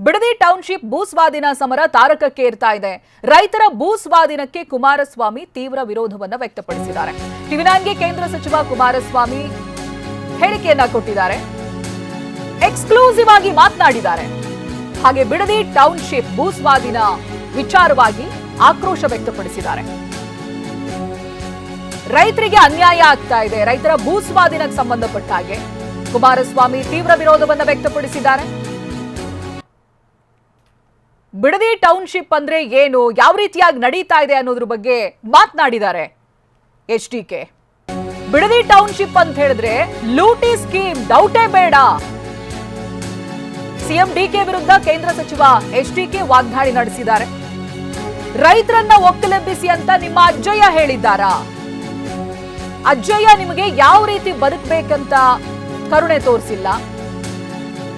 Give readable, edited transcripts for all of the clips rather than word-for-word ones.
Bidadi township ಭೂಸ್ವಾಧೀನ ಸಮರ ತಾರಕಕ್ಕೇರ್ತಾ ಇದೆ. ರೈತರ ಭೂಸ್ವಾಧೀನಕ್ಕೆ ಕುಮಾರಸ್ವಾಮಿ ತೀವ್ರ ವಿರೋಧವನ್ನು ವ್ಯಕ್ತಪಡಿಸಿದ್ದಾರೆ. ಟಿವಿ9ಗೆ ಕೇಂದ್ರ ಸಚಿವ ಕುಮಾರಸ್ವಾಮಿ ಹೇಳಿಕೆಯನ್ನ ಕೊಟ್ಟಿದ್ದಾರೆ, ಎಕ್ಸ್ಕ್ಲೂಸಿವ್ ಆಗಿ ಮಾತನಾಡಿದ್ದಾರೆ. ಹಾಗೆ ಬಿಡದಿ ಟೌನ್ಶಿಪ್ ಭೂಸ್ವಾಧೀನ ವಿಚಾರವಾಗಿ ಆಕ್ರೋಶ ವ್ಯಕ್ತಪಡಿಸಿದ್ದಾರೆ. ರೈತರಿಗೆ ಅನ್ಯಾಯ ಆಗ್ತಾ ಇದೆ, ರೈತರ ಭೂಸ್ವಾಧೀನಕ್ಕೆ ಸಂಬಂಧಪಟ್ಟ ಹಾಗೆ ಕುಮಾರಸ್ವಾಮಿ ತೀವ್ರ ವಿರೋಧವನ್ನು ವ್ಯಕ್ತಪಡಿಸಿದ್ದಾರೆ. ಬಿಡದಿ ಟೌನ್ಶಿಪ್ ಅಂದ್ರೆ ಏನು, ಯಾವ ರೀತಿಯಾಗಿ ನಡೀತಾ ಇದೆ ಅನ್ನೋದ್ರ ಬಗ್ಗೆ ಮಾತನಾಡಿದ್ದಾರೆ ಎಚ್ಡಿಕೆ. ಬಿಡದಿ ಟೌನ್ಶಿಪ್ ಅಂತ ಹೇಳಿದ್ರೆ ಲೂಟಿ ಸ್ಕೀಮ್, ಡೌಟೇ ಬೇಡ. ಸಿಎಂ ಡಿಕೆ ವಿರುದ್ಧ ಕೇಂದ್ರ ಸಚಿವ ಎಚ್ಡಿಕೆ ವಾಗ್ದಾಳಿ ನಡೆಸಿದ್ದಾರೆ. ರೈತರನ್ನ ಒಕ್ಕಲೆಬ್ಬಿಸಿ ಅಂತ ನಿಮ್ಮ ಅಜ್ಜಯ್ಯ ಹೇಳಿದ್ದಾರಾ? ಅಜ್ಜಯ್ಯ ನಿಮಗೆ ಯಾವ ರೀತಿ ಬದುಕಬೇಕಂತ ಕರುಣೆ ತೋರಿಸಿಲ್ಲ.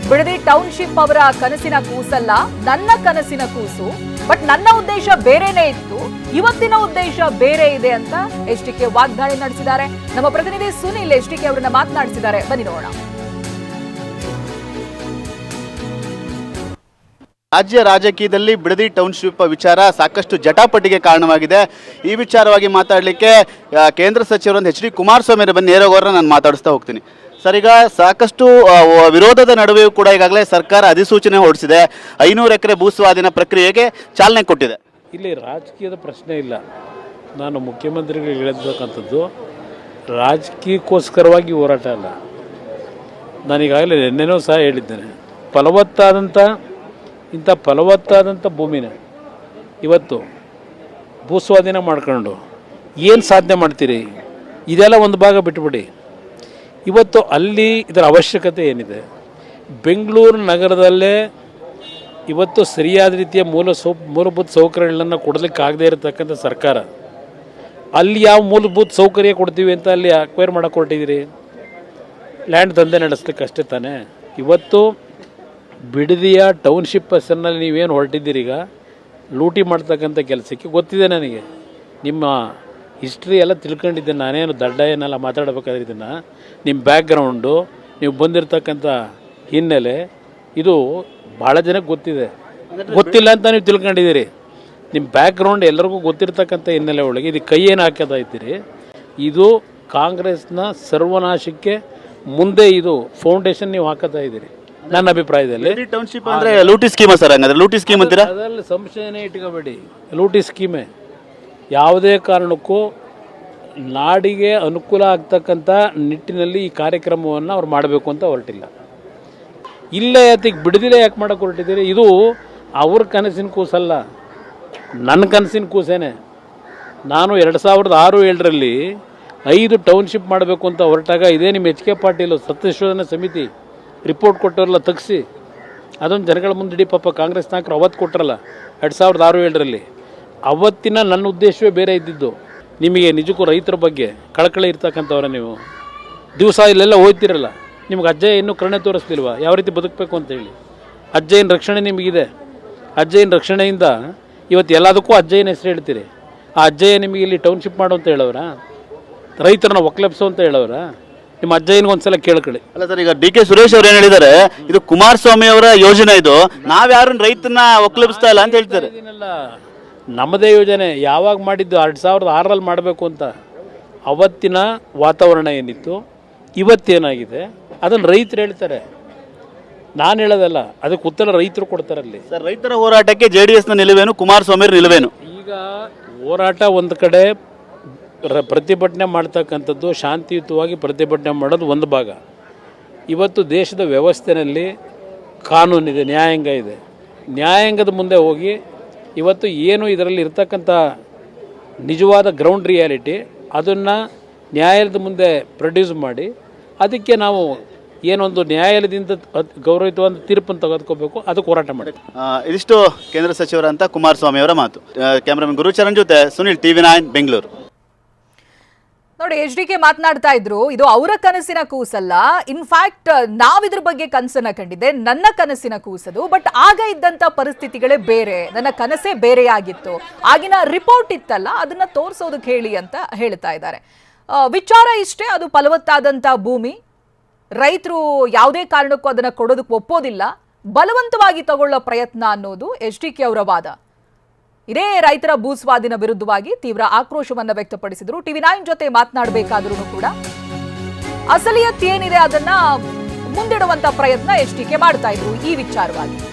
ಬಿಡದಿ ಟೌನ್ಶಿಪ್ ಅವರ ಕನಸಿನ ಕೂಸಲ್ಲ, ನನ್ನ ಕನಸಿನ ಕೂಸು. ಬಟ್ ನನ್ನ ಉದ್ದೇಶ ಬೇರೆನೇ ಇತ್ತು, ಇವತ್ತಿನ ಉದ್ದೇಶ ಬೇರೆ ಇದೆ ಅಂತ ಎಚ್ಡಿಕೆ ವಾಗ್ದಾಳಿ ನಡೆಸಿದ್ದಾರೆ. ನಮ್ಮ ಪ್ರತಿನಿಧಿ ಸುನಿಲ್ ಎಚ್ಡಿಕೆ ಅವರನ್ನ ಮಾತನಾಡಿಸಿದ್ದಾರೆ, ಬನ್ನಿ ನೋಡೋಣ. ರಾಜ್ಯ ರಾಜಕೀಯದಲ್ಲಿ ಬಿಡದಿ ಟೌನ್ಶಿಪ್ ವಿಚಾರ ಸಾಕಷ್ಟು ಜಟಾಪಟಿಗೆ ಕಾರಣವಾಗಿದೆ. ಈ ವಿಚಾರವಾಗಿ ಮಾತಾಡಲಿಕ್ಕೆ ಕೇಂದ್ರ ಸಚಿವರಾದ ಎಚ್ ಡಿ ಕುಮಾರಸ್ವಾಮಿ ಬನ್ನಿ ನೇರವಾಗಿ ನಾನು ಮಾತಾಡಿಸ್ತಾ ಹೋಗ್ತೀನಿ. ಸರ್, ಈಗ ಸಾಕಷ್ಟು ವಿರೋಧದ ನಡುವೆಯೂ ಕೂಡ ಈಗಾಗಲೇ ಸರ್ಕಾರ ಅಧಿಸೂಚನೆ ಹೊರಡಿಸಿದೆ. 500 ಎಕರೆ ಭೂಸ್ವಾಧೀನ ಪ್ರಕ್ರಿಯೆಗೆ ಚಾಲನೆ ಕೊಟ್ಟಿದೆ. ಇಲ್ಲಿ ರಾಜಕೀಯದ ಪ್ರಶ್ನೆ ಇಲ್ಲ. ನಾನು ಮುಖ್ಯಮಂತ್ರಿಗಳಿಗೆ ಹೇಳಿರ್ತಕ್ಕಂಥದ್ದು ರಾಜಕೀಯಕ್ಕೋಸ್ಕರವಾಗಿ ಹೋರಾಟ ಅಲ್ಲ. ನಾನೀಗಾಗಲೇ ನಿನ್ನೆನೂ ಸಹ ಹೇಳಿದ್ದೇನೆ, ಇಂಥ ಫಲವತ್ತಾದಂಥ ಭೂಮಿನ ಇವತ್ತು ಭೂಸ್ವಾಧೀನ ಮಾಡ್ಕೊಂಡು ಏನು ಸಾಧನೆ ಮಾಡ್ತೀರಿ? ಇದೆಲ್ಲ ಒಂದು ಭಾಗ ಬಿಟ್ಟುಬಿಡಿ. ಇವತ್ತು ಅಲ್ಲಿ ಇದರ ಅವಶ್ಯಕತೆ ಏನಿದೆ? ಬೆಂಗಳೂರು ನಗರದಲ್ಲೇ ಇವತ್ತು ಸರಿಯಾದ ರೀತಿಯ ಮೂಲಭೂತ ಸೌಕರ್ಯಗಳನ್ನು ಕೊಡಲಿಕ್ಕಾಗದೇ ಇರತಕ್ಕಂಥ ಸರ್ಕಾರ ಅಲ್ಲಿ ಯಾವ ಮೂಲಭೂತ ಸೌಕರ್ಯ ಕೊಡ್ತೀವಿ ಅಂತ ಅಲ್ಲಿ ಅಕ್ವೈರ್ ಮಾಡೋಕೆ ಹೊರಟಿದ್ದೀರಿ? ಲ್ಯಾಂಡ್ ದಂಧೆ ನಡೆಸ್ಲಿಕ್ಕೆ ಅಷ್ಟೇ ತಾನೇ. ಇವತ್ತು ಬಿಡದಿಯ ಟೌನ್ಶಿಪ್ ಹೆಸರಿನಲ್ಲಿ ನೀವೇನು ಹೊರಟಿದ್ದೀರಿ, ಈಗ ಲೂಟಿ ಮಾಡ್ತಕ್ಕಂಥ ಕೆಲಸಕ್ಕೆ ಗೊತ್ತಿದೆ ನನಗೆ. ನಿಮ್ಮ ಹಿಸ್ಟ್ರಿ ಎಲ್ಲ ತಿಳ್ಕೊಂಡಿದ್ದೇನೆ. ನಾನೇನು ದಡ್ಡ ಏನೆಲ್ಲ ಮಾತಾಡಬೇಕಾದ್ರೆ ಇದನ್ನು ನಿಮ್ಮ ಬ್ಯಾಕ್ಗ್ರೌಂಡು, ನೀವು ಬಂದಿರತಕ್ಕಂಥ ಹಿನ್ನೆಲೆ ಇದು ಭಾಳ ಜನಕ್ಕೆ ಗೊತ್ತಿದೆ. ಗೊತ್ತಿಲ್ಲ ಅಂತ ನೀವು ತಿಳ್ಕೊಂಡಿದ್ದೀರಿ. ನಿಮ್ಮ ಬ್ಯಾಕ್ಗ್ರೌಂಡ್ ಎಲ್ಲರಿಗೂ ಗೊತ್ತಿರ್ತಕ್ಕಂಥ ಹಿನ್ನೆಲೆ ಒಳಗೆ ಇದು ಕೈ ಏನು ಹಾಕೋದಾಯ್ತೀರಿ? ಇದು ಕಾಂಗ್ರೆಸ್ನ ಸರ್ವನಾಶಕ್ಕೆ ಮುಂದೆ ಇದು ಫೌಂಡೇಶನ್ ನೀವು ಹಾಕೋತಾ ಇದ್ದೀರಿ ನನ್ನ ಅಭಿಪ್ರಾಯದಲ್ಲಿ. ಟೌನ್ಶಿಪ್ ಅಂದರೆ ಲೂಟಿ ಸ್ಕೀಮ್ ಸರ್? ಹಂಗಂದ್ರೆ ಲೂಟಿ ಸ್ಕೀಮ್ ಅಂತೀರಾ? ಅದರಲ್ಲಿ ಸಂಶಯನೇ ಇಟ್ಕೋಬೇಡಿ, ಲೂಟಿ ಸ್ಕೀಮೇ. ಯಾವುದೇ ಕಾರಣಕ್ಕೂ ನಾಡಿಗೆ ಅನುಕೂಲ ಆಗ್ತಕ್ಕಂಥ ನಿಟ್ಟಿನಲ್ಲಿ ಈ ಕಾರ್ಯಕ್ರಮವನ್ನು ಅವ್ರು ಮಾಡಬೇಕು ಅಂತ ಹೊರಟಿಲ್ಲ. ಇಲ್ಲೇ ಯಾತಿಗೆ ಬಿಡದಿಲ್ಲೇ ಯಾಕೆ ಮಾಡೋಕೆ ಹೊರಟಿದ್ದೀರಿ? ಇದು ಅವ್ರ ಕನಸಿನ ಕೂಸಲ್ಲ, ನನ್ನ ಕನಸಿನ ಕೂಸೇನೆ. ನಾನು 2006-7ರಲ್ಲಿ 5 ಟೌನ್ಶಿಪ್ ಮಾಡಬೇಕು ಅಂತ ಹೊರಟಾಗ ಇದೇ ನಿಮ್ಮ ಎಚ್ ಕೆ ಪಾಟೀಲ್ ಸತ್ಯಶೋಧನಾ ಸಮಿತಿ ರಿಪೋರ್ಟ್ ಕೊಟ್ಟವರಲ್ಲ ತೆಗ್ಸಿ, ಅದೊಂದು ಜನಗಳ ಮುಂದಿಡಿ. ಪಾಪ ಕಾಂಗ್ರೆಸ್ ನಾಯಕರು ಅವತ್ತು ಕೊಟ್ಟರಲ್ಲ 2006-7ರಲ್ಲಿ. ಅವತ್ತಿನ ನನ್ನ ಉದ್ದೇಶವೇ ಬೇರೆ ಇದ್ದಿದ್ದು. ನಿಮಗೆ ನಿಜಕ್ಕೂ ರೈತರ ಬಗ್ಗೆ ಕಳಕಳಿ ಇರ್ತಕ್ಕಂಥವ್ರ ನೀವು ದಿವಸ ಇಲ್ಲೆಲ್ಲ ಹೋಗ್ತಿರಲ್ಲ, ನಿಮ್ಗೆ ಅಜ್ಜಯ್ಯ ಇನ್ನೂ ಕರುಣೆ ತೋರಿಸ್ಲಿಲ್ವಾ ಯಾವ ರೀತಿ ಬದುಕಬೇಕು ಅಂತೇಳಿ? ಅಜ್ಜಯ್ಯನ ರಕ್ಷಣೆ ನಿಮಗಿದೆ. ಅಜ್ಜಯ್ಯನ ರಕ್ಷಣೆಯಿಂದ ಇವತ್ತು ಎಲ್ಲದಕ್ಕೂ ಅಜ್ಜಯ್ಯನ ಹೆಸರು ಹೇಳ್ತೀರಿ. ಆ ಅಜ್ಜಯ್ಯ ನಿಮಗೆ ಇಲ್ಲಿ ಟೌನ್ಶಿಪ್ ಮಾಡು ಅಂತ ಹೇಳೋರ? ರೈತರನ್ನ ಒಕ್ಲೆಪ್ಸು ಅಂತ ಹೇಳೋರ? ನಿಮ್ಮ ಅಜ್ಜಯ್ಯನಿಗೊಂದ್ಸಲ ಕೇಳ್ಕೊಳ್ಳಿ. ಅಲ್ಲ ಸರ್, ಈಗ ಡಿ ಕೆ ಸುರೇಶ್ ಅವ್ರು ಏನು ಹೇಳಿದ್ದಾರೆ, ಇದು ಕುಮಾರಸ್ವಾಮಿ ಅವರ ಯೋಜನೆ, ಇದು ನಾವ್ಯಾರು ರೈತನ ಒಕ್ಲೆಬ್ಸ್ತಾ ಇಲ್ಲ ಅಂತ ಹೇಳ್ತಾರೆ. ನಮ್ಮದೇ ಯೋಜನೆ. ಯಾವಾಗ ಮಾಡಿದ್ದು? 2006ರಲ್ಲಿ ಮಾಡಬೇಕು ಅಂತ. ಅವತ್ತಿನ ವಾತಾವರಣ ಏನಿತ್ತು, ಇವತ್ತೇನಾಗಿದೆ ಅದನ್ನು ರೈತರು ಹೇಳ್ತಾರೆ, ನಾನು ಹೇಳೋದಲ್ಲ. ಅದಕ್ಕೆ ಉತ್ತರ ರೈತರು ಕೊಡ್ತಾರಲ್ಲಿ. ಸರ್, ರೈತರ ಹೋರಾಟಕ್ಕೆ JDSನ ನಿಲುವೇನು, ಕುಮಾರಸ್ವಾಮಿ ನಿಲುವೇನು? ಈಗ ಹೋರಾಟ ಒಂದು ಕಡೆ ಪ್ರತಿಭಟನೆ ಮಾಡ್ತಕ್ಕಂಥದ್ದು, ಶಾಂತಿಯುತವಾಗಿ ಪ್ರತಿಭಟನೆ ಮಾಡೋದು ಒಂದು ಭಾಗ. ಇವತ್ತು ದೇಶದ ವ್ಯವಸ್ಥೆಯಲ್ಲಿ ಕಾನೂನಿದೆ, ನ್ಯಾಯಾಂಗ ಇದೆ. ನ್ಯಾಯಾಂಗದ ಮುಂದೆ ಹೋಗಿ ಇವತ್ತು ಏನು ಇದರಲ್ಲಿ ಇರ್ತಕ್ಕಂಥ ನಿಜವಾದ ಗ್ರೌಂಡ್ ರಿಯಾಲಿಟಿ ಅದನ್ನು ನ್ಯಾಯಾಲಯದ ಮುಂದೆ ಪ್ರೊಡ್ಯೂಸ್ ಮಾಡಿ ಅದಕ್ಕೆ ನಾವು ಏನೊಂದು ನ್ಯಾಯಾಲಯದಿಂದ ಗೌರವಿತವಾದ ತೀರ್ಪನ್ನು ತೆಗೆದುಕೋಬೇಕು, ಅದಕ್ಕೆ ಹೋರಾಟ ಮಾಡಿ. ಇದಿಷ್ಟು ಕೇಂದ್ರ ಸಚಿವರಂತ ಕುಮಾರಸ್ವಾಮಿ ಅವರ ಮಾತು. ಕ್ಯಾಮ್ರಾಮನ್ ಗುರುಚರಣ್ ಜೊತೆ ಸುನಿಲ್, ಟಿವಿ9 ಬೆಂಗಳೂರು. ನೋಡಿ, ಎಚ್ಡಿಕೆ ಮಾತನಾಡ್ತಾ ಇದ್ರು, ಇದು ಅವರ ಕನಸಿನ ಕೂಸಲ್ಲ. ಇನ್ಫ್ಯಾಕ್ಟ್ ನಾವಿದ್ರ ಬಗ್ಗೆ ಕನಸನ್ನ ಕಂಡಿದ್ದೆ, ನನ್ನ ಕನಸಿನ ಕೂಸದು. ಬಟ್ ಆಗ ಇದ್ದಂತ ಪರಿಸ್ಥಿತಿಗಳೇ ಬೇರೆ, ನನ್ನ ಕನಸೇ ಬೇರೆಯಾಗಿತ್ತು. ಆಗಿನ ರಿಪೋರ್ಟ್ ಇತ್ತಲ್ಲ, ಅದನ್ನ ತೋರಿಸೋದಕ್ಕೆ ಹೇಳಿ ಅಂತ ಹೇಳ್ತಾ ಇದ್ದಾರೆ. ವಿಚಾರ ಇಷ್ಟೇ, ಅದು ಫಲವತ್ತಾದಂತ ಭೂಮಿ, ರೈತರು ಯಾವುದೇ ಕಾರಣಕ್ಕೂ ಅದನ್ನ ಕೊಡೋದಕ್ಕೆ ಒಪ್ಪೋದಿಲ್ಲ. ಬಲವಂತವಾಗಿ ತಗೊಳ್ಳೋ ಪ್ರಯತ್ನ ಅನ್ನೋದು ಎಚ್ಡಿಕೆ ಅವರ ವಾದ. ಇದೇ ರೈತರ ಭೂಸ್ವಾಧೀನ ವಿರುದ್ಧವಾಗಿ ತೀವ್ರ ಆಕ್ರೋಶವನ್ನ ವ್ಯಕ್ತಪಡಿಸಿದ್ರು. TV9 ಜೊತೆ ಮಾತನಾಡಬೇಕಾದ್ರೂ ಕೂಡ ಅಸಲಿಯತ್ ಏನಿದೆ ಅದನ್ನ ಮುಂದಿಡುವಂತ ಪ್ರಯತ್ನ ಎಚ್ಡಿಕೆ ಮಾಡ್ತಾ ಇದ್ರು ಈ ವಿಚಾರವಾಗಿ.